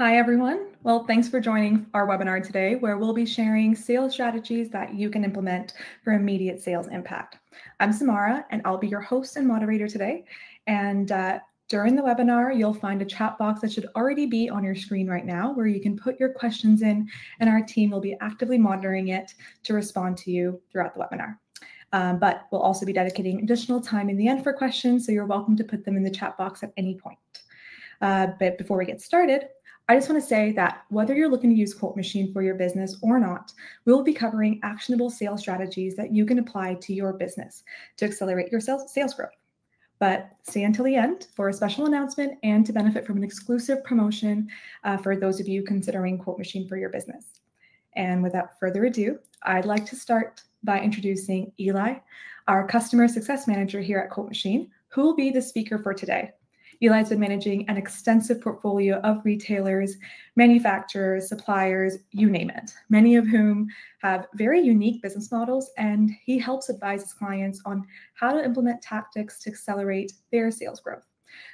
Hi, everyone. Well, thanks for joining our webinar today, where we'll be sharing sales strategies that you can implement for immediate sales impact. I'm Samara, and I'll be your host and moderator today. And during the webinar, you'll find a chat box that should already be on your screen right now, where you can put your questions in, and our team will be actively monitoring it to respond to you throughout the webinar. But we'll also be dedicating additional time in the end for questions, so you're welcome to put them in the chat box at any point. But before we get started, I just want to say that whether you're looking to use QuoteMachine for your business or not, we'll be covering actionable sales strategies that you can apply to your business to accelerate your sales growth. But stay until the end for a special announcement and to benefit from an exclusive promotion for those of you considering QuoteMachine for your business. And without further ado, I'd like to start by introducing Eli, our Customer Success Manager here at QuoteMachine, who will be the speaker for today. Eli's been managing an extensive portfolio of retailers, manufacturers, suppliers, you name it, many of whom have very unique business models, and he helps advise his clients on how to implement tactics to accelerate their sales growth.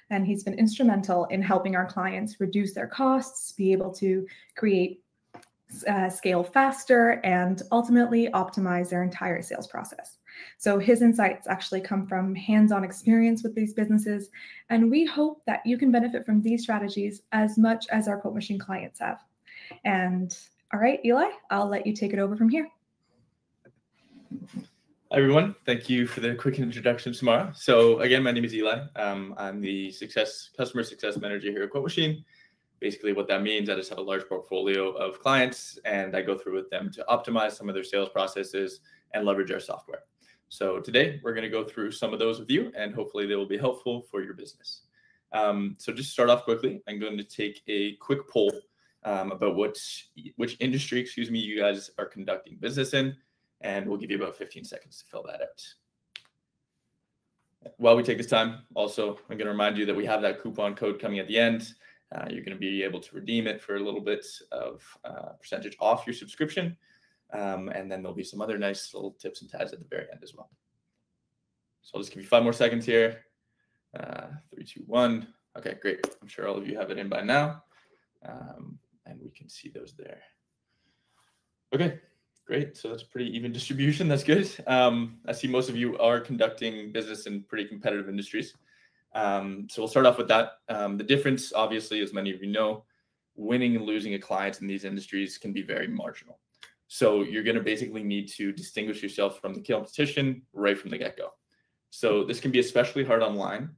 And he's been instrumental in helping our clients reduce their costs, be able to scale faster, and ultimately optimize their entire sales process. So his insights actually come from hands-on experience with these businesses, and we hope that you can benefit from these strategies as much as our QuoteMachine clients have. And all right, Eli, I'll let you take it over from here. Hi, everyone. Thank you for the quick introduction, Samara. So again, my name is Eli. I'm the Customer Success Manager here at QuoteMachine. Basically, what that means, I just have a large portfolio of clients, and I go through with them to optimize some of their sales processes and leverage our software. So today, we're going to go through some of those with you, and hopefully they will be helpful for your business. So just to start off quickly, I'm going to take a quick poll about which industry, you guys are conducting business in, and we'll give you about 15 seconds to fill that out. While we take this time, also, I'm going to remind you that we have that coupon code coming at the end. You're going to be able to redeem it for a little bit of percentage off your subscription. And then there'll be some other nice little tips and tags at the very end as well. So I'll just give you 5 more seconds here. 3, 2, 1. Okay, great. I'm sure all of you have it in by now. And we can see those there. Okay, great. So that's a pretty even distribution. That's good. I see most of you are conducting business in pretty competitive industries. So we'll start off with that. The difference, obviously, as many of you know, winning and losing a client in these industries can be very marginal. So you're going to basically need to distinguish yourself from the competition right from the get-go. So this can be especially hard online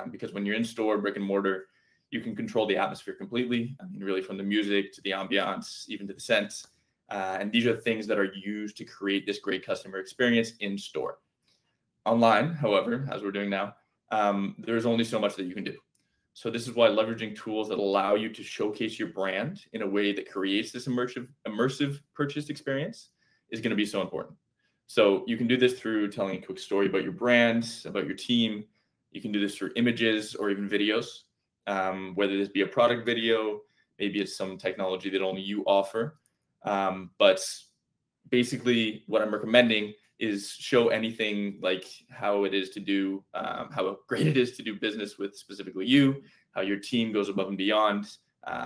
because when you're in store, brick and mortar, you can control the atmosphere completely. I mean, really from the music to the ambiance, even to the scents. And these are things that are used to create this great customer experience in store. Online, however, as we're doing now, there's only so much that you can do. So this is why leveraging tools that allow you to showcase your brand in a way that creates this immersive purchase experience is going to be so important. So you can do this through telling a quick story about your brand, about your team. You can do this through images or even videos, whether this be a product video, maybe it's some technology that only you offer. But basically what I'm recommending is show anything like how it is to do, how great it is to do business with specifically you, how your team goes above and beyond,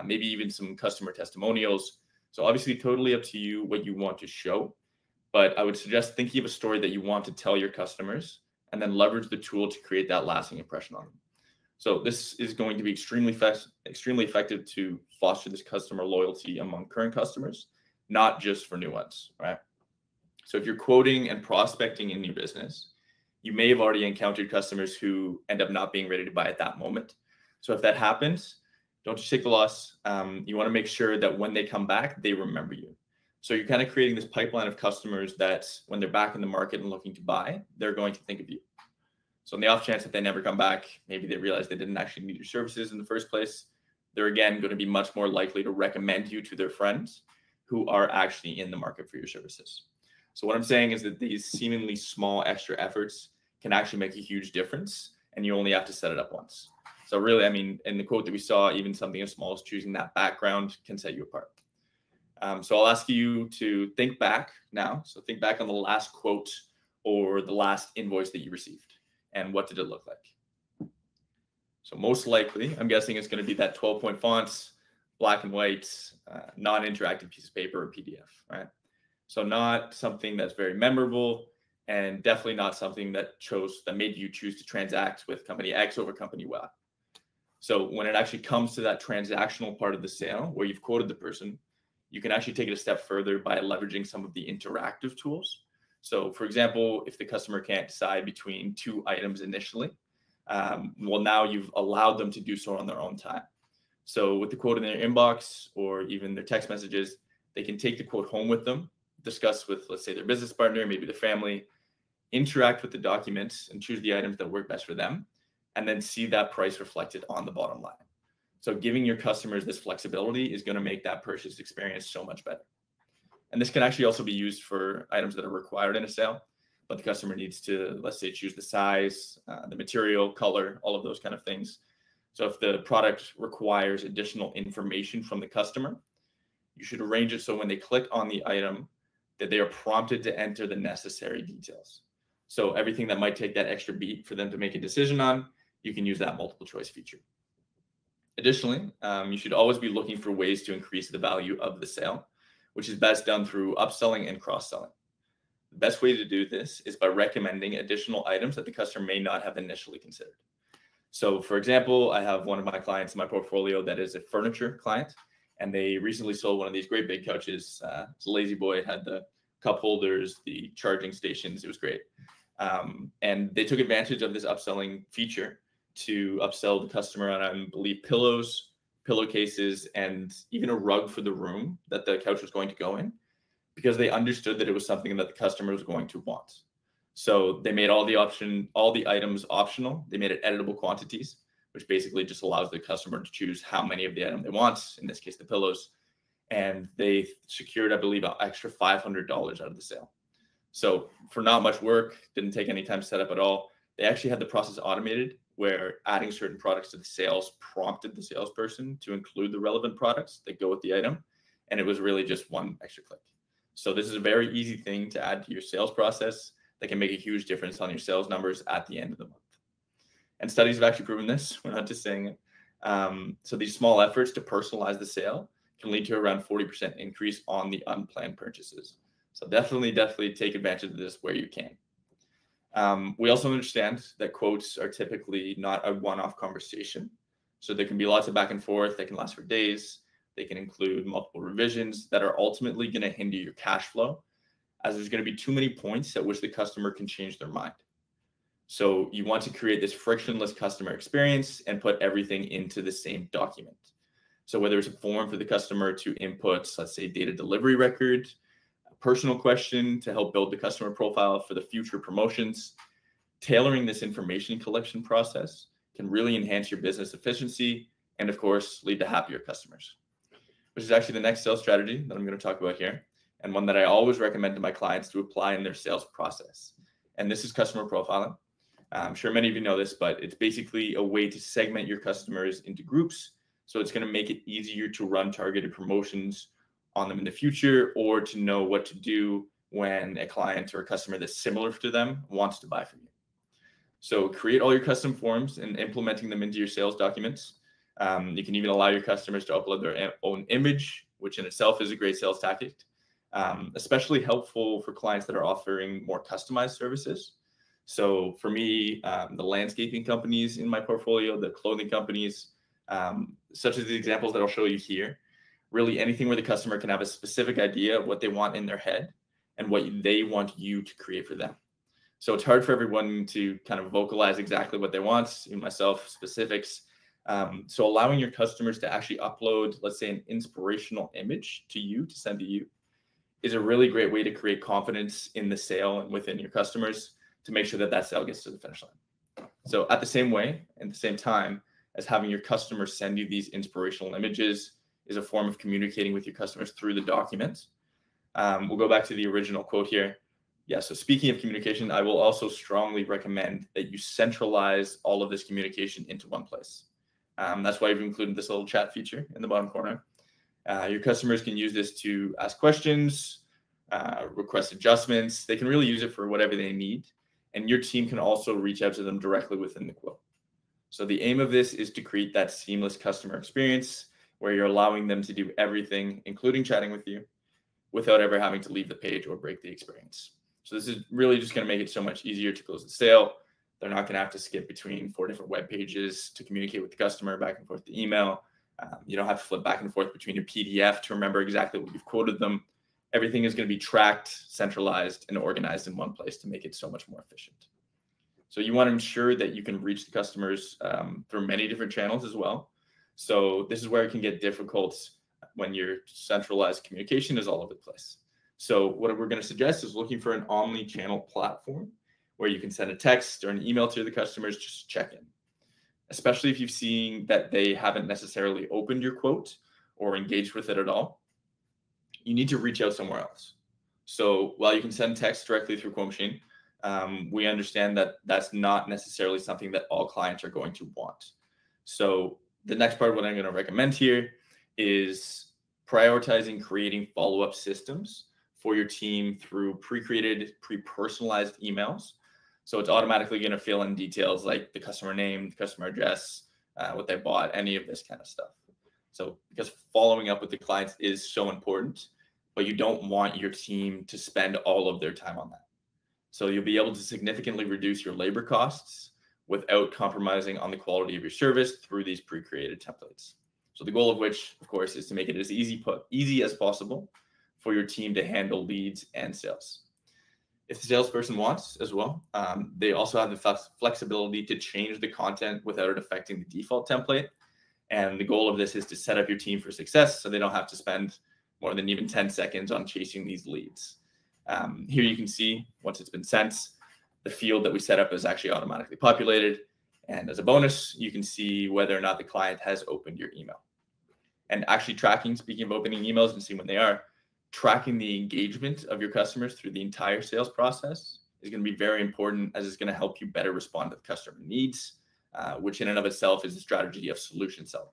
maybe even some customer testimonials. So obviously totally up to you what you want to show, but I would suggest thinking of a story that you want to tell your customers and then leverage the tool to create that lasting impression on them. So this is going to be extremely effective to foster this customer loyalty among current customers, not just for new ones, right? So if you're quoting and prospecting in your business, you may have already encountered customers who end up not being ready to buy at that moment. So if that happens, don't just take the loss. You want to make sure that when they come back, they remember you. So you're kind of creating this pipeline of customers that when they're back in the market and looking to buy, they're going to think of you. So in the off chance that they never come back, maybe they realize they didn't actually need your services in the first place, they're again going to be much more likely to recommend you to their friends who are actually in the market for your services. So what I'm saying is that these seemingly small extra efforts can actually make a huge difference, and you only have to set it up once. So really, I mean, in the quote that we saw, even something as small as choosing that background can set you apart. So I'll ask you to think back now. So think back on the last quote or the last invoice that you received, and what did it look like? So most likely, I'm guessing it's going to be that 12-point fonts, black and white, non-interactive piece of paper or PDF, right? So not something that's very memorable, and definitely not something that made you choose to transact with company X over company Y. So when it actually comes to that transactional part of the sale where you've quoted the person, you can actually take it a step further by leveraging some of the interactive tools. So for example, if the customer can't decide between two items initially, well, now you've allowed them to do so on their own time. So with the quote in their inbox or even their text messages, they can take the quote home with them, discuss with, let's say, their business partner, maybe their family, interact with the documents and choose the items that work best for them, and then see that price reflected on the bottom line. So giving your customers this flexibility is going to make that purchase experience so much better. And this can actually also be used for items that are required in a sale, but the customer needs to, let's say, choose the size, the material, color, all of those kind of things. So if the product requires additional information from the customer, you should arrange it so when they click on the item, that they are prompted to enter the necessary details. So everything that might take that extra beat for them to make a decision on, you can use that multiple choice feature. Additionally, you should always be looking for ways to increase the value of the sale, which is best done through upselling and cross-selling. The best way to do this is by recommending additional items that the customer may not have initially considered. So for example, I have one of my clients in my portfolio that is a furniture client, and they recently sold one of these great big couches. It's a lazy boy. It had the cup holders, the charging stations. It was great. And they took advantage of this upselling feature to upsell the customer on, I believe, pillows, pillowcases, and even a rug for the room that the couch was going to go in, because they understood that it was something that the customer was going to want. So they made all the items optional. They made it editable quantities, which basically just allows the customer to choose how many of the item they want, in this case, the pillows. And they secured, I believe, an extra $500 out of the sale. So for not much work, didn't take any time to set up at all. They actually had the process automated, where adding certain products to the sales prompted the salesperson to include the relevant products that go with the item. And it was really just one extra click. So this is a very easy thing to add to your sales process that can make a huge difference on your sales numbers at the end of the month. And studies have actually proven this. We're not just saying it. So these small efforts to personalize the sale can lead to around 40% increase on the unplanned purchases. So definitely take advantage of this where you can. We also understand that quotes are typically not a one-off conversation. So there can be lots of back and forth that can last for days. They can include multiple revisions that are ultimately going to hinder your cash flow, as there's going to be too many points at which the customer can change their mind. So you want to create this frictionless customer experience and put everything into the same document. So whether it's a form for the customer to input, let's say, data delivery record, a personal question to help build the customer profile for the future promotions, tailoring this information collection process can really enhance your business efficiency and, of course, lead to happier customers, which is actually the next sales strategy that I'm going to talk about here, and one that I always recommend to my clients to apply in their sales process. And this is customer profiling. I'm sure many of you know this, but it's basically a way to segment your customers into groups. So it's going to make it easier to run targeted promotions on them in the future, or to know what to do when a client or a customer that's similar to them wants to buy from you. So create all your custom forms and implementing them into your sales documents. You can even allow your customers to upload their own image, which in itself is a great sales tactic, especially helpful for clients that are offering more customized services. So for me, the landscaping companies in my portfolio, the clothing companies, such as the examples that I'll show you here, really anything where the customer can have a specific idea of what they want in their head and what they want you to create for them. So it's hard for everyone to kind of vocalize exactly what they want, even myself, specifics. So allowing your customers to actually upload, let's say, an inspirational image to you, to send to you, is a really great way to create confidence in the sale and within your customers to make sure that that sale gets to the finish line. So at the same way, and the same time as having your customers send you these inspirational images is a form of communicating with your customers through the documents. We'll go back to the original quote here. Yeah, so speaking of communication, I will also strongly recommend that you centralize all of this communication into one place. That's why I've included this little chat feature in the bottom corner. Your customers can use this to ask questions, request adjustments. They can really use it for whatever they need. And your team can also reach out to them directly within the quote. So the aim of this is to create that seamless customer experience where you're allowing them to do everything, including chatting with you, without ever having to leave the page or break the experience. So this is really just going to make it so much easier to close the sale. They're not going to have to skip between 4 different web pages to communicate with the customer, back and forth to email. You don't have to flip back and forth between your PDF to remember exactly what you've quoted them. Everything is going to be tracked, centralized, and organized in one place to make it so much more efficient. So you want to ensure that you can reach the customers through many different channels as well. So this is where it can get difficult when your centralized communication is all over the place. So what we're going to suggest is looking for an omni-channel platform where you can send a text or an email to the customers just to check in, especially if you've seen that they haven't necessarily opened your quote or engaged with it at all. You need to reach out somewhere else. So while you can send text directly through QuoteMachine, we understand that that's not necessarily something that all clients are going to want. So the next part, what I'm going to recommend here is prioritizing creating follow-up systems for your team through pre-created, pre-personalized emails. So it's automatically going to fill in details like the customer name, the customer address, what they bought, any of this kind of stuff. So because following up with the clients is so important, but you don't want your team to spend all of their time on that. So you'll be able to significantly reduce your labor costs without compromising on the quality of your service through these pre-created templates. So the goal of which, of course, is to make it as easy as possible for your team to handle leads and sales. If the salesperson wants as well, they also have the flexibility to change the content without it affecting the default template. And the goal of this is to set up your team for success so they don't have to spend more than even 10 seconds on chasing these leads. Here you can see, once it's been sent, the field that we set up is actually automatically populated. And as a bonus, you can see whether or not the client has opened your email. And actually tracking, speaking of opening emails and seeing when they are, tracking the engagement of your customers through the entire sales process is going to be very important, as it's going to help you better respond to the customer needs, which in and of itself is a strategy of solution selling.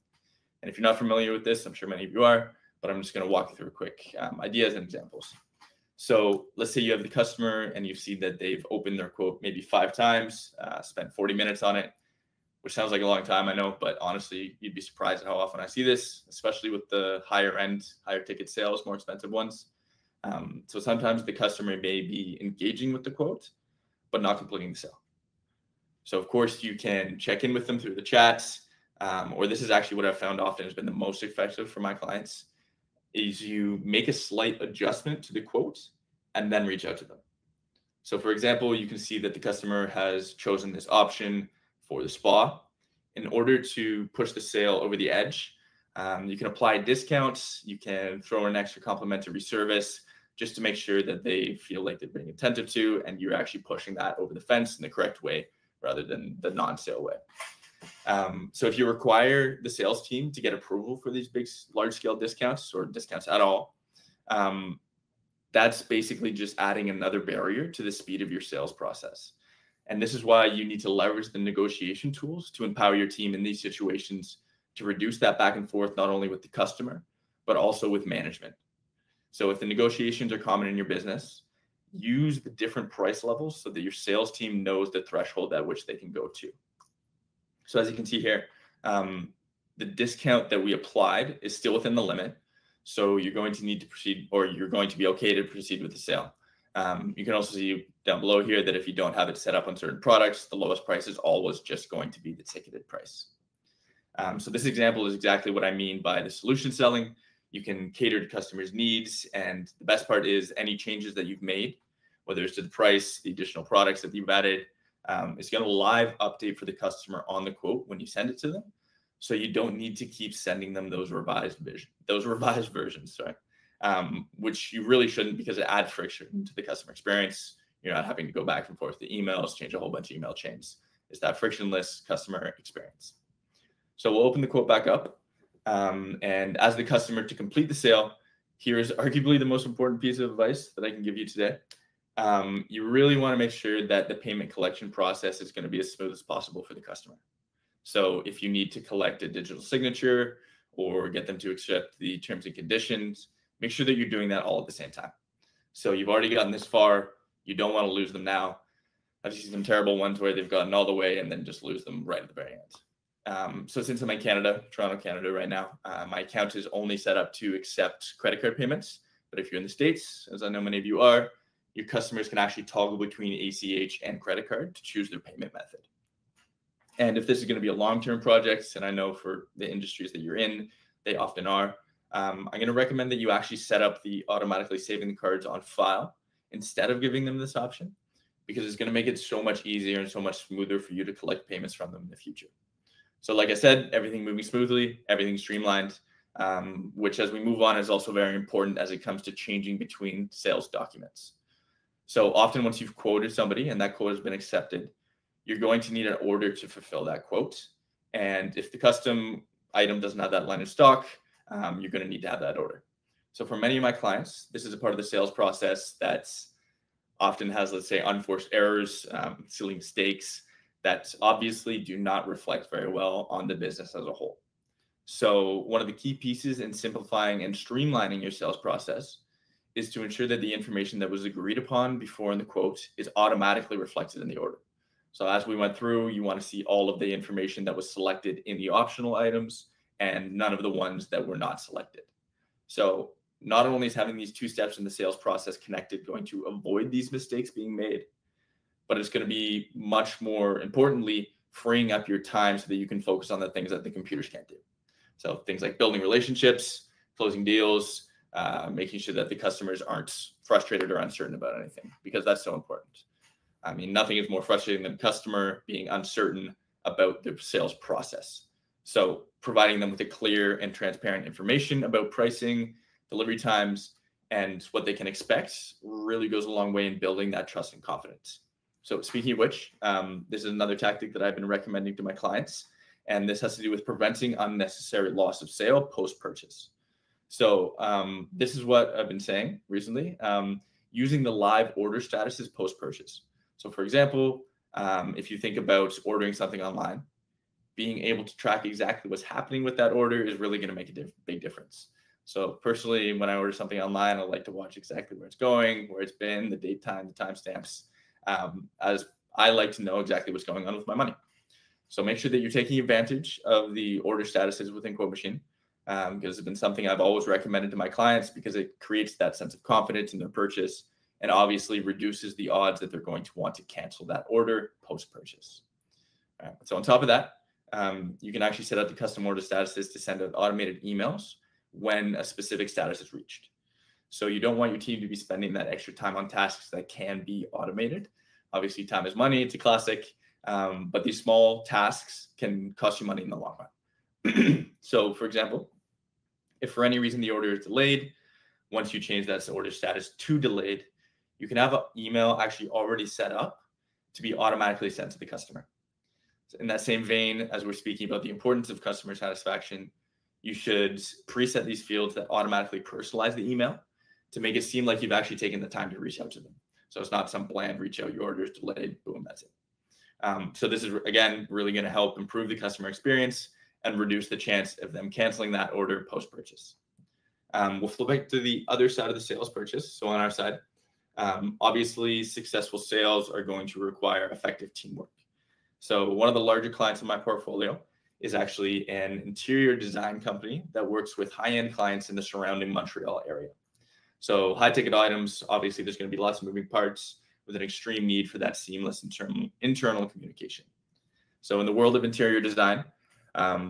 And if you're not familiar with this, I'm sure many of you are, but I'm just going to walk you through quick ideas and examples. So let's say you have the customer and you've seen that they've opened their quote maybe 5 times, spent 40 minutes on it, which sounds like a long time, I know, but honestly, you'd be surprised at how often I see this, especially with the higher end, higher ticket sales, more expensive ones. So sometimes the customer may be engaging with the quote, but not completing the sale. So of course you can check in with them through the chats, or this is actually what I've found often has been the most effective for my clients, is you make a slight adjustment to the quote and then reach out to them. So for example, you can see that the customer has chosen this option for the spa. In order to push the sale over the edge, you can apply discounts, you can throw in an extra complimentary service just to make sure that they feel like they're being attentive to, and you're actually pushing that over the fence in the correct way rather than the non-sale way. So if you require the sales team to get approval for these big, large-scale discounts or discounts at all, that's basically just adding another barrier to the speed of your sales process. And this is why you need to leverage the negotiation tools to empower your team in these situations to reduce that back and forth, not only with the customer, but also with management. So if the negotiations are common in your business, use the different price levels so that your sales team knows the threshold at which they can go to. So as you can see here, the discount that we applied is still within the limit. So you're going to need to proceed, or you're going to be okay to proceed with the sale. You can also see down below here that if you don't have it set up on certain products, the lowest price is always just going to be the ticketed price. So this example is exactly what I mean by the solution selling. You can cater to customers' needs. And the best part is any changes that you've made, whether it's to the price, the additional products that you've added, it's going to live update for the customer on the quote when you send it to them. So you don't need to keep sending them those revised versions, which you really shouldn't, because it adds friction to the customer experience. You're not having to go back and forth to emails, change a whole bunch of email chains. It's that frictionless customer experience. So we'll open the quote back up. And as the customer to complete the sale, here is arguably the most important piece of advice that I can give you today. You really want to make sure that the payment collection process is going to be as smooth as possible for the customer. So if you need to collect a digital signature or get them to accept the terms and conditions, make sure that you're doing that all at the same time. So you've already gotten this far. You don't want to lose them now. I've seen some terrible ones where they've gotten all the way and then just lose them right at the very end. So since I'm in Canada, Toronto, Canada right now, my account is only set up to accept credit card payments. But if you're in the States, as I know many of you are, your customers can actually toggle between ACH and credit card to choose their payment method. And if this is going to be a long-term project, and I know for the industries that you're in, they often are, I'm going to recommend that you actually set up the automatically saving the cards on file instead of giving them this option, because it's going to make it so much easier and so much smoother for you to collect payments from them in the future. So like I said, everything moving smoothly, everything streamlined, which as we move on is also very important as it comes to changing between sales documents. So often once you've quoted somebody and that quote has been accepted, you're going to need an order to fulfill that quote. And if the custom item doesn't have that line of stock, you're going to need to have that order. So for many of my clients, this is a part of the sales process that often has, let's say, unforced errors, silly mistakes that obviously do not reflect very well on the business as a whole. So one of the key pieces in simplifying and streamlining your sales process is to ensure that the information that was agreed upon before in the quote is automatically reflected in the order. So as we went through, you want to see all of the information that was selected in the optional items and none of the ones that were not selected. So not only is having these two steps in the sales process connected going to avoid these mistakes being made, but it's going to be much more importantly, freeing up your time so that you can focus on the things that the computers can't do. So things like building relationships, closing deals, making sure that the customers aren't frustrated or uncertain about anything, because that's so important. I mean, nothing is more frustrating than a customer being uncertain about the sales process. So providing them with a clear and transparent information about pricing, delivery times, and what they can expect really goes a long way in building that trust and confidence. So speaking of which, this is another tactic that I've been recommending to my clients, and this has to do with preventing unnecessary loss of sale post-purchase. So this is what I've been saying recently, using the live order statuses post-purchase. So for example, if you think about ordering something online, being able to track exactly what's happening with that order is really going to make a big difference. So personally, when I order something online, I like to watch exactly where it's going, where it's been, the date, time, the timestamps, as I like to know exactly what's going on with my money. So make sure that you're taking advantage of the order statuses within QuoteMachine, because it's been something I've always recommended to my clients because it creates that sense of confidence in their purchase and obviously reduces the odds that they're going to want to cancel that order post-purchase. So on top of that, you can actually set up the custom order statuses to send out automated emails when a specific status is reached. So you don't want your team to be spending that extra time on tasks that can be automated. Obviously, time is money. It's a classic. But these small tasks can cost you money in the long run. So for example, if for any reason the order is delayed, once you change that order status to delayed, you can have an email actually already set up to be automatically sent to the customer. So in that same vein, as we're speaking about the importance of customer satisfaction, you should preset these fields that automatically personalize the email to make it seem like you've actually taken the time to reach out to them. So it's not some bland reach out, your order is delayed, boom, that's it. So this is, again, really going to help improve the customer experience and reduce the chance of them canceling that order post-purchase. We'll flip back to the other side of the sales purchase. So on our side, obviously, successful sales are going to require effective teamwork. So one of the larger clients in my portfolio is actually an interior design company that works with high-end clients in the surrounding Montreal area. So high-ticket items, obviously, there's going to be lots of moving parts with an extreme need for that seamless internal communication. So in the world of interior design,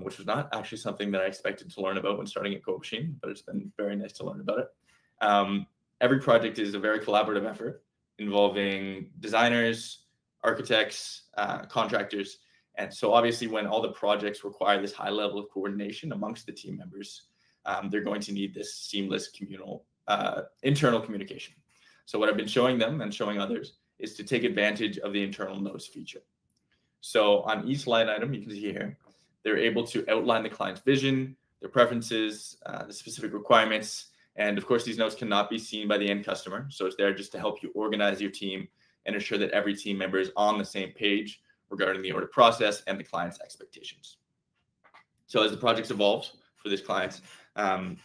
which was not actually something that I expected to learn about when starting at QuoteMachine, but it's been very nice to learn about it. Every project is a very collaborative effort involving designers, architects, contractors. And so obviously when all the projects require this high level of coordination amongst the team members, they're going to need this seamless communal internal communication. So what I've been showing them and showing others is to take advantage of the internal notes feature. So on each line item, you can see here, they're able to outline the client's vision, their preferences, the specific requirements. And of course, these notes cannot be seen by the end customer. So it's there just to help you organize your team and ensure that every team member is on the same page regarding the order process and the client's expectations. So as the project's evolved for this client,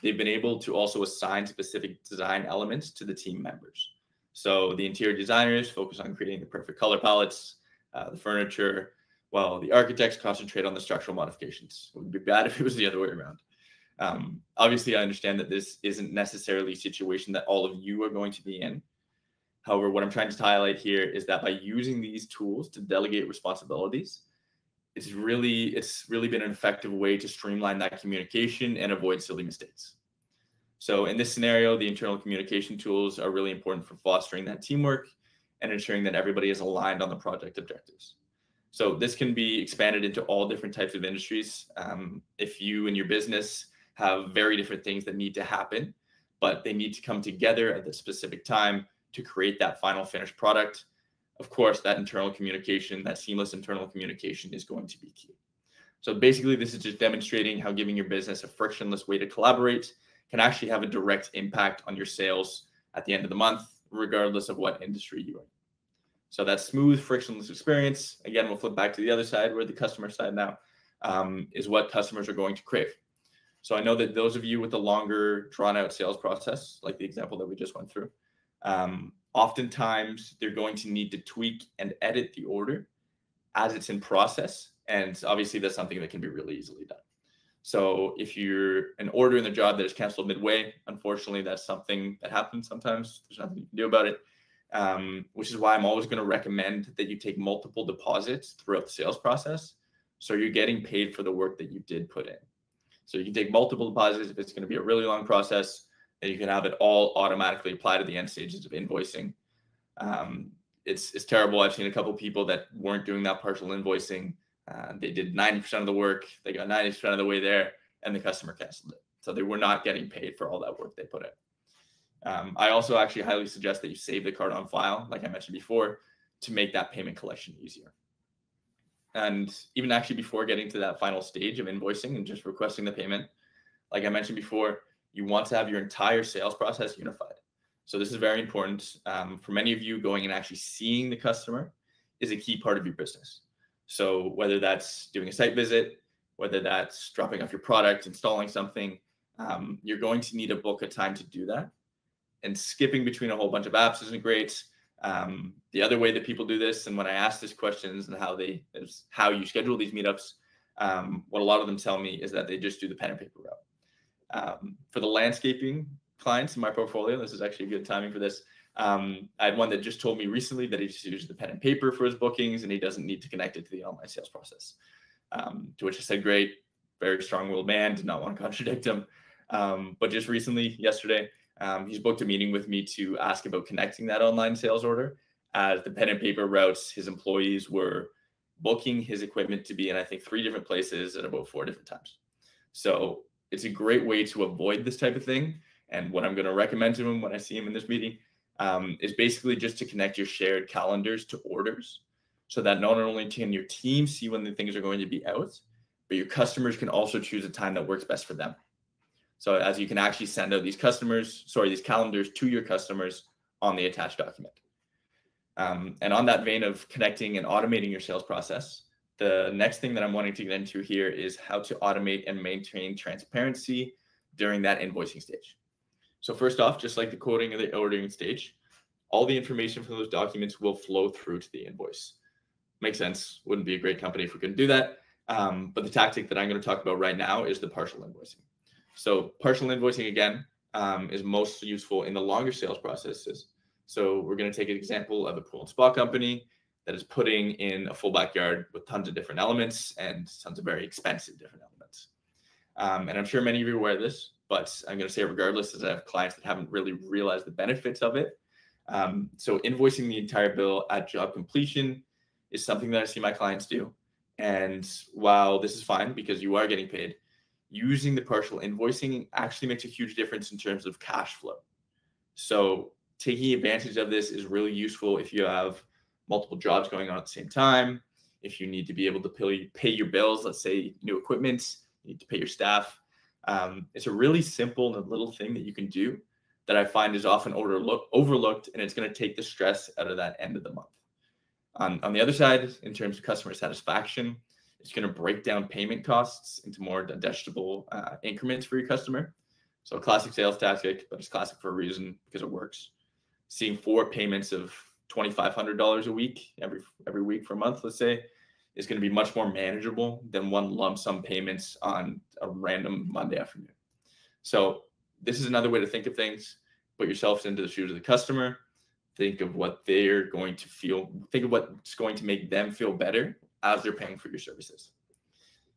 they've been able to also assign specific design elements to the team members. So the interior designers focus on creating the perfect color palettes, the furniture, while the architects concentrate on the structural modifications. It would be bad if it was the other way around. Obviously, I understand that this isn't necessarily a situation that all of you are going to be in. However, what I'm trying to highlight here is that by using these tools to delegate responsibilities, it's really been an effective way to streamline that communication and avoid silly mistakes. So in this scenario, the internal communication tools are really important for fostering that teamwork and ensuring that everybody is aligned on the project objectives. So this can be expanded into all different types of industries. If you and your business have very different things that need to happen, but they need to come together at the specific time to create that final finished product, of course, that internal communication, that seamless internal communication is going to be key. So basically, this is just demonstrating how giving your business a frictionless way to collaborate can actually have a direct impact on your sales at the end of the month, regardless of what industry you're in. So that smooth, frictionless experience, again, we'll flip back to the other side, where the customer side now, is what customers are going to crave. So I know that those of you with the longer, drawn-out sales process, like the example that we just went through, oftentimes they're going to need to tweak and edit the order as it's in process. And obviously, that's something that can be really easily done. So if you're an order in the job that is canceled midway, unfortunately, that's something that happens sometimes. There's nothing you can do about it, which is why I'm always going to recommend that you take multiple deposits throughout the sales process, so you're getting paid for the work that you did put in. So you can take multiple deposits if it's going to be a really long process, and you can have it all automatically applied at the end stages of invoicing. It's terrible. I've seen a couple of people that weren't doing that partial invoicing. They did 90% of the work. They got 90% of the way there, and the customer canceled it. So they were not getting paid for all that work they put in. I also actually highly suggest that you save the card on file, like I mentioned before, to make that payment collection easier. And even actually before getting to that final stage of invoicing and just requesting the payment, like I mentioned before, you want to have your entire sales process unified. So this is very important. For many of you, going and actually seeing the customer is a key part of your business. So whether that's doing a site visit, whether that's dropping off your product, installing something, you're going to need to book a time to do that. And skipping between a whole bunch of apps isn't great. The other way that people do this, and when I ask these questions and how you schedule these meetups, what a lot of them tell me is that they just do the pen and paper route. For the landscaping clients in my portfolio, this is actually good timing for this. I had one that just told me recently that he just uses the pen and paper for his bookings and he doesn't need to connect it to the online sales process. To which I said, great, very strong-willed man, did not want to contradict him. But just recently, yesterday, he's booked a meeting with me to ask about connecting that online sales order, as the pen and paper routes, his employees were booking his equipment to be in, I think, 3 different places at about 4 different times. So it's a great way to avoid this type of thing. And what I'm going to recommend to him when I see him in this meeting is basically just to connect your shared calendars to orders, so that not only can your team see when the things are going to be out, but your customers can also choose a time that works best for them. So as you can actually send out these calendars to your customers on the attached document. And on that vein of connecting and automating your sales process, the next thing that I'm wanting to get into here is how to automate and maintain transparency during that invoicing stage. So first off, just like the quoting or the ordering stage, all the information from those documents will flow through to the invoice. Makes sense. Wouldn't be a great company if we couldn't do that. But the tactic that I'm going to talk about right now is the partial invoicing. So partial invoicing, again, is most useful in the longer sales processes. So we're going to take an example of a pool and spa company that is putting in a full backyard with tons of different elements and tons of very expensive different elements. And I'm sure many of you are aware of this, but I'm going to say it regardless, as I have clients that haven't really realized the benefits of it. So invoicing the entire bill at job completion is something that I see my clients do. And while this is fine because you are getting paid, using the partial invoicing actually makes a huge difference in terms of cash flow. So taking advantage of this is really useful if you have multiple jobs going on at the same time, if you need to be able to pay your bills, let's say new equipment, you need to pay your staff. It's a really simple and little thing that you can do that I find is often overlooked, and it's going to take the stress out of that end of the month. On the other side, in terms of customer satisfaction, it's going to break down payment costs into more digestible increments for your customer. So a classic sales tactic, but it's classic for a reason, because it works. Seeing 4 payments of $2,500 a week, every week for a month, let's say, is going to be much more manageable than one lump sum payments on a random Monday afternoon. So this is another way to think of things. Put yourselves into the shoes of the customer. Think of what they're going to feel. Think of what's going to make them feel better as they're paying for your services.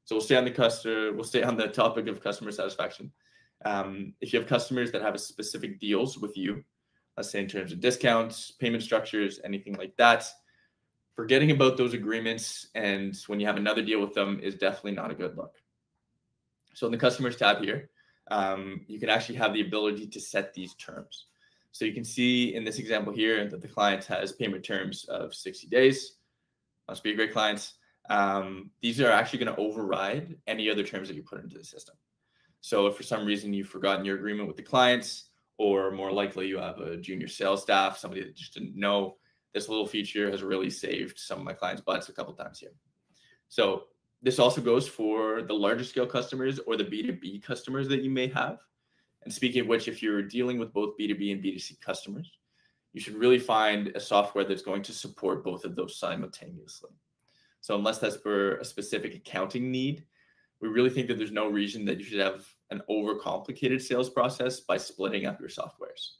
So we'll stay on the topic of customer satisfaction. If you have customers that have a specific deals with you, let's say in terms of discounts, payment structures, anything like that, forgetting about those agreements and when you have another deal with them is definitely not a good look. So in the customers tab here, you can actually have the ability to set these terms. So you can see in this example here that the client has payment terms of 60 days. Must be a great client. These are actually going to override any other terms that you put into the system. So if for some reason you've forgotten your agreement with the clients, or more likely you have a junior sales staff, somebody that just didn't know, this little feature has really saved some of my clients' butts a couple times here. So this also goes for the larger scale customers or the B2B customers that you may have. And speaking of which, if you're dealing with both B2B and B2C customers, you should really find a software that's going to support both of those simultaneously. So unless that's for a specific accounting need, we really think that there's no reason that you should have an overcomplicated sales process by splitting up your softwares.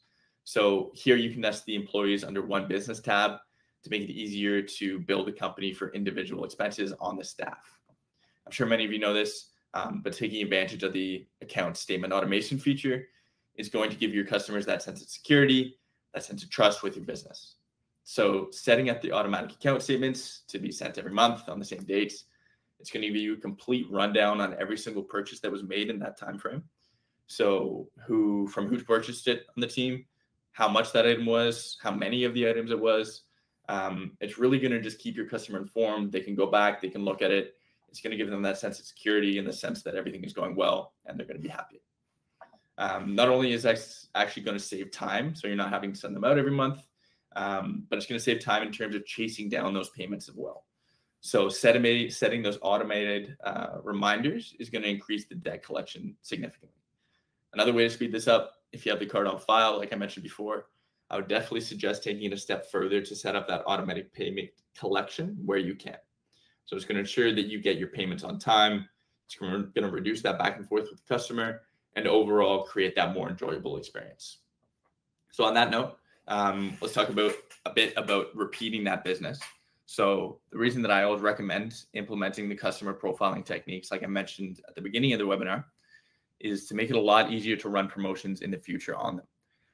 So here you can nest the employees under one business tab to make it easier to build a company for individual expenses on the staff. I'm sure many of you know this, but taking advantage of the account statement automation feature is going to give your customers that sense of security, that sense of trust with your business. So setting up the automatic account statements to be sent every month on the same dates, it's going to give you a complete rundown on every single purchase that was made in that time frame. So who purchased it on the team, how much that item was, how many of the items it was. It's really going to just keep your customer informed. They can go back, they can look at it. It's going to give them that sense of security and the sense that everything is going well and they're going to be happy. Not only is that actually going to save time, so you're not having to send them out every month, but it's going to save time in terms of chasing down those payments as well. So setting those automated reminders is going to increase the debt collection significantly. Another way to speed this up, if you have the card on file, like I mentioned before, I would definitely suggest taking it a step further to set up that automatic payment collection where you can. So it's going to ensure that you get your payments on time. It's going to reduce that back and forth with the customer and overall create that more enjoyable experience. So on that note, let's talk a bit about repeating that business. So the reason that I always recommend implementing the customer profiling techniques, like I mentioned at the beginning of the webinar, is to make it a lot easier to run promotions in the future on them.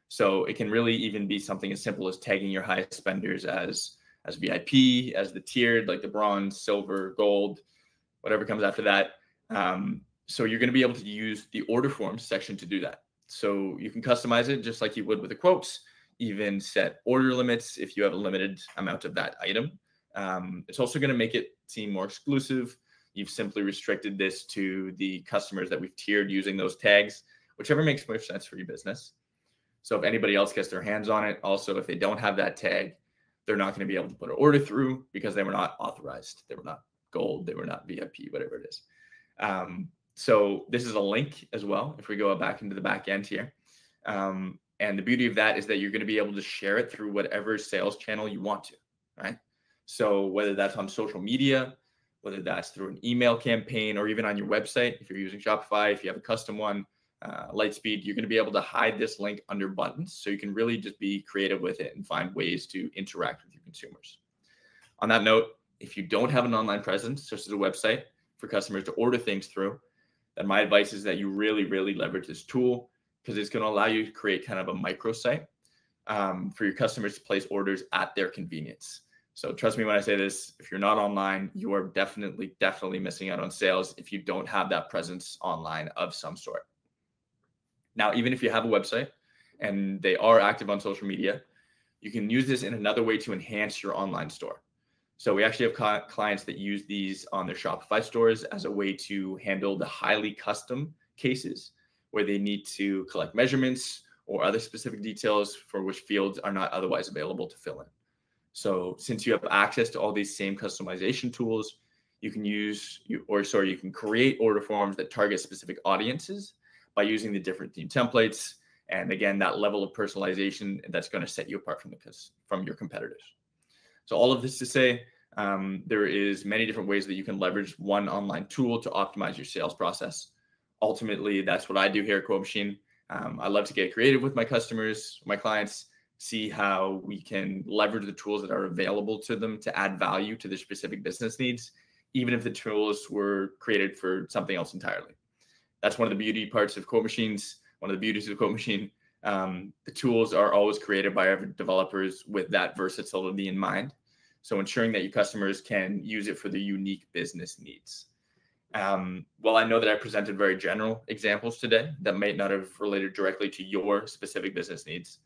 So it can really even be something as simple as tagging your highest spenders as VIP, as the tiered, like the bronze, silver, gold, whatever comes after that. So you're going to be able to use the order forms section to do that. So you can customize it just like you would with the quotes, even set order limits if you have a limited amount of that item. It's also going to make it seem more exclusive. You've simply restricted this to the customers that we've tiered using those tags, whichever makes more sense for your business. So if anybody else gets their hands on it, also if they don't have that tag, they're not going to be able to put an order through because they were not authorized. They were not gold. They were not VIP, whatever it is. So this is a link as well. If we go back into the back end here. And the beauty of that is that you're going to be able to share it through whatever sales channel you want to, right? So whether that's on social media, whether that's through an email campaign, or even on your website, if you're using Shopify, if you have a custom one, Lightspeed, you're going to be able to hide this link under buttons. So you can really just be creative with it and find ways to interact with your consumers. On that note, if you don't have an online presence, such as a website for customers to order things through, then my advice is that you really, really leverage this tool because it's going to allow you to create kind of a microsite for your customers to place orders at their convenience. So trust me when I say this, if you're not online, you are definitely missing out on sales if you don't have that presence online of some sort. Now, even if you have a website and they are active on social media, you can use this in another way to enhance your online store. So we actually have clients that use these on their Shopify stores as a way to handle the highly custom cases where they need to collect measurements or other specific details for which fields are not otherwise available to fill in. So since you have access to all these same customization tools, you can create order forms that target specific audiences by using the different theme templates. And again, that level of personalization that's going to set you apart from your competitors. So all of this to say, There is many different ways that you can leverage one online tool to optimize your sales process. Ultimately, that's what I do here at QuoteMachine. I love to get creative with my customers, my clients, see how we can leverage the tools that are available to them to add value to their specific business needs, even if the tools were created for something else entirely. That's one of the beauty parts of QuoteMachines. One of the beauties of QuoteMachine. The tools are always created by our developers with that versatility in mind. So ensuring that your customers can use it for their unique business needs. Well, I know that I presented very general examples today that may not have related directly to your specific business needs.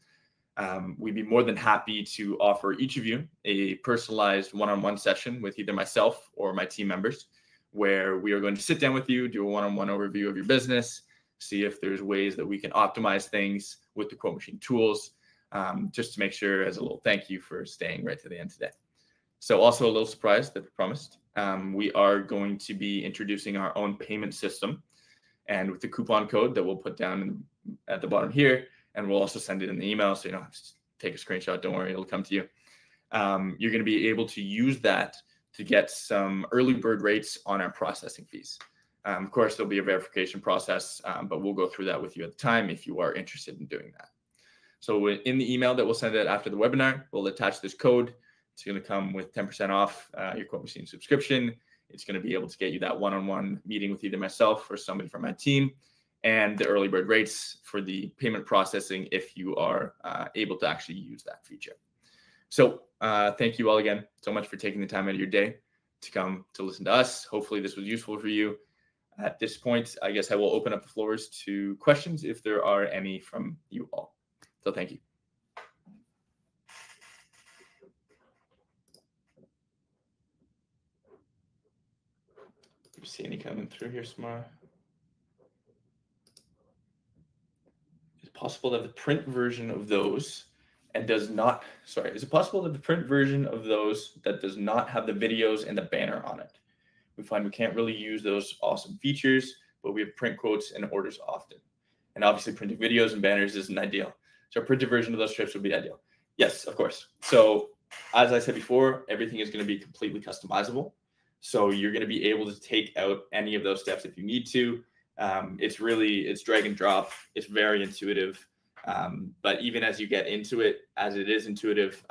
We'd be more than happy to offer each of you a personalized one-on-one session with either myself or my team members, where we are going to sit down with you, do a one-on-one overview of your business, see if there's ways that we can optimize things with the QuoteMachine tools, just to make sure as a little thank you for staying right to the end today. So also a little surprise that we promised. We are going to be introducing our own payment system, and with the coupon code that we'll put down at the bottom here, and we'll also send it in the email, so you don't have to take a screenshot. Don't worry, it'll come to you. You're going to be able to use that to get some early bird rates on our processing fees. Of course, there'll be a verification process, but we'll go through that with you at the time if you are interested in doing that. So in the email that we'll send out after the webinar, we'll attach this code. It's going to come with 10% off your QuoteMachine subscription. It's going to be able to get you that one-on-one meeting with either myself or somebody from my team, and the early bird rates for the payment processing if you are able to actually use that feature. So thank you all again so much for taking the time out of your day to come to listen to us. Hopefully this was useful for you. At this point, I guess I will open up the floors to questions if there are any from you all. So thank you. Do you see any coming through here, Samara? Is it possible that the print version of those and does not, sorry, is it possible that the print version of those that does not have the videos and the banner on it? We find we can't really use those awesome features, but we have print quotes and orders often. And obviously printing videos and banners isn't ideal. So a printed version of those strips would be ideal. Yes, of course. So as I said before, everything is going to be completely customizable. So you're going to be able to take out any of those steps if you need to. It's drag and drop. It's very intuitive. But even as you get into it, as it is intuitive,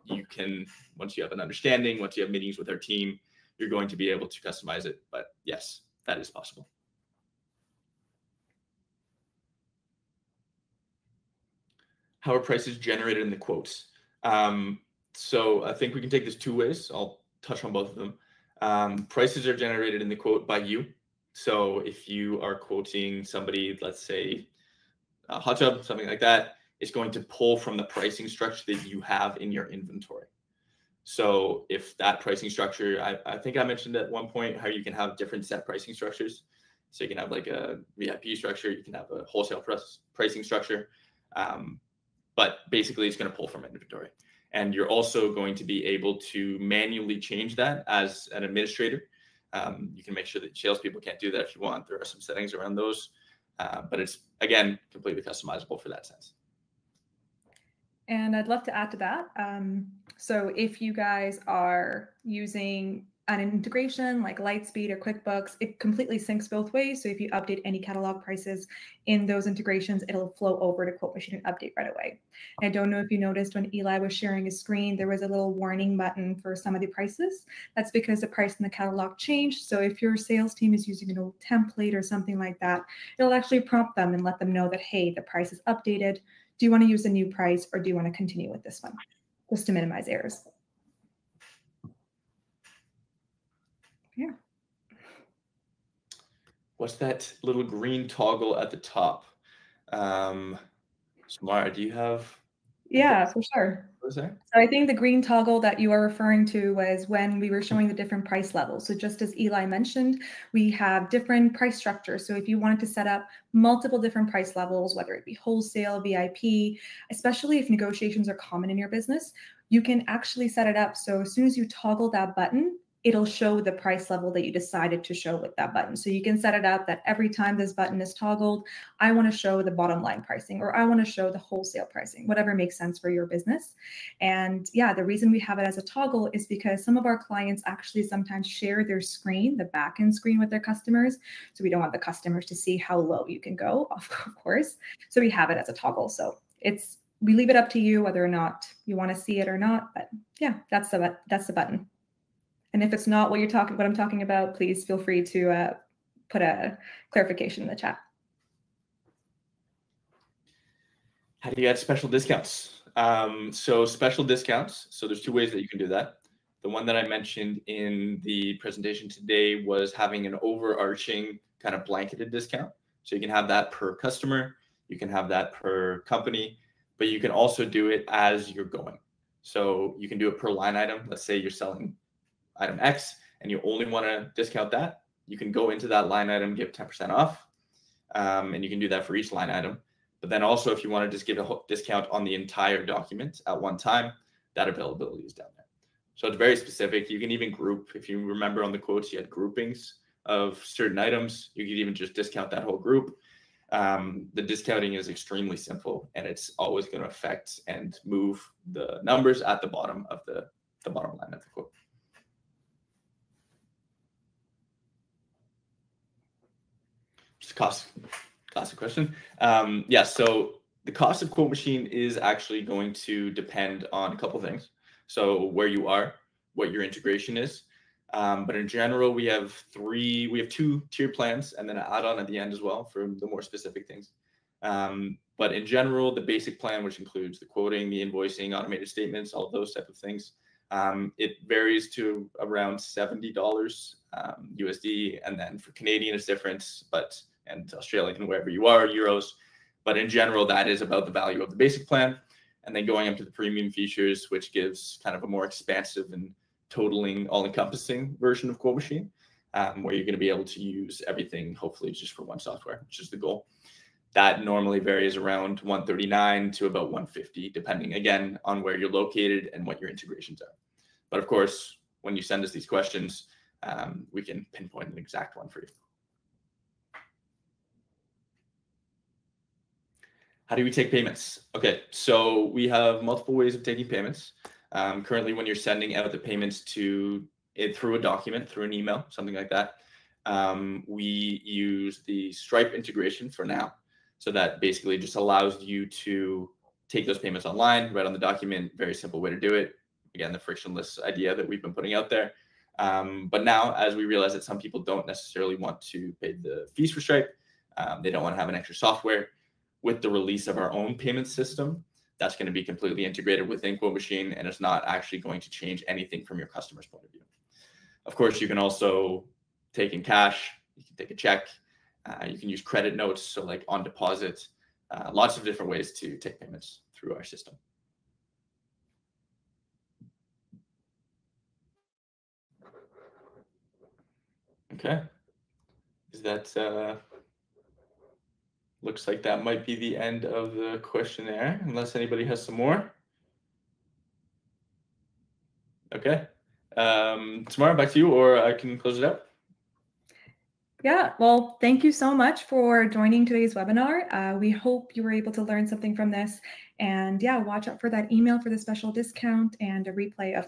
you can, once you have an understanding, once you have meetings with our team, you're going to be able to customize it. But yes, that is possible. How are prices generated in the quotes? So I think we can take this two ways. I'll touch on both of them. Prices are generated in the quote by you. So if you are quoting somebody, let's say a hot tub, something like that, it's going to pull from the pricing structure that you have in your inventory. So if that pricing structure, I think I mentioned at one point how you can have different set pricing structures. So you can have like a VIP structure, you can have a wholesale pricing structure. But basically it's going to pull from inventory. And you're also going to be able to manually change that as an administrator. You can make sure that salespeople can't do that if you want. There are some settings around those, but it's, again, completely customizable for that sense. And I'd love to add to that. So if you guys are using an integration like Lightspeed or QuickBooks, it completely syncs both ways. So if you update any catalog prices in those integrations, it'll flow over to QuoteMachine and update right away. And I don't know if you noticed when Eli was sharing his screen, there was a little warning button for some of the prices. That's because the price in the catalog changed. So if your sales team is using an old template or something like that, it'll actually prompt them and let them know that, hey, the price is updated. Do you want to use a new price or do you want to continue with this one? Just to minimize errors. Yeah. What's that little green toggle at the top? Samara, do you have? Yeah, for sure. What was that? So I think the green toggle that you are referring to was when we were showing the different price levels. So just as Eli mentioned, we have different price structures. So if you wanted to set up multiple different price levels, whether it be wholesale, VIP, especially if negotiations are common in your business, you can actually set it up. So as soon as you toggle that button, it'll show the price level that you decided to show with that button. So you can set it up that every time this button is toggled, I want to show the bottom line pricing, or I want to show the wholesale pricing, whatever makes sense for your business. And yeah, the reason we have it as a toggle is because some of our clients actually sometimes share their screen, the backend screen, with their customers. So we don't want the customers to see how low you can go, of course. So we have it as a toggle. So we leave it up to you whether or not you want to see it or not. But yeah, that's the button. And if it's not what I'm talking about, please feel free to put a clarification in the chat. How do you add special discounts? So special discounts, so there's two ways that you can do that. The one that I mentioned in the presentation today was having an overarching kind of blanketed discount. So you can have that per customer, you can have that per company, but you can also do it as you're going. So you can do it per line item. Let's say you're selling item X and you only want to discount that. You can go into that line item, give 10% off, and you can do that for each line item. But then also, if you want to just give a discount on the entire document at one time, that availability is down there. So it's very specific. You can even group. If you remember on the quotes, you had groupings of certain items. You could even just discount that whole group. The discounting is extremely simple, and it's always going to affect and move the numbers at the bottom of the bottom line of the quote. Just classic question. Yeah, so the cost of QuoteMachine is actually going to depend on a couple of things. So where you are, what your integration is. But in general, we have two tier plans and then an add-on at the end as well for the more specific things. But in general, the basic plan, which includes the quoting, the invoicing, automated statements, all of those type of things, it varies to around $70 USD, and then for Canadian it's different, and Australian, wherever you are, euros. But in general, that is about the value of the basic plan. And then going up to the premium features, which gives kind of a more expansive and totaling, all-encompassing version of QuoteMachine, where you're going to be able to use everything, hopefully just for one software, which is the goal. That normally varies around $139 to about $150, depending, again, on where you're located and what your integrations are. But of course, when you send us these questions, we can pinpoint an exact one for you. How do we take payments? Okay, so we have multiple ways of taking payments. Currently, when you're sending out the payments through a document, through an email, something like that, we use the Stripe integration for now. So that basically just allows you to take those payments online, right on the document. Very simple way to do it. Again, the frictionless idea that we've been putting out there. But now, as we realize that some people don't necessarily want to pay the fees for Stripe, they don't want to have an extra software. With the release of our own payment system, that's going to be completely integrated within QuoteMachine, and it's not actually going to change anything from your customer's point of view. Of course, you can also take in cash, you can take a check, you can use credit notes, so like on deposit, lots of different ways to take payments through our system. Okay, is that looks like that might be the end of the questionnaire, unless anybody has some more. Okay, Tamara, back to you, or I can close it out. Yeah, well, thank you so much for joining today's webinar. We hope you were able to learn something from this. And yeah, watch out for that email for the special discount and a replay of the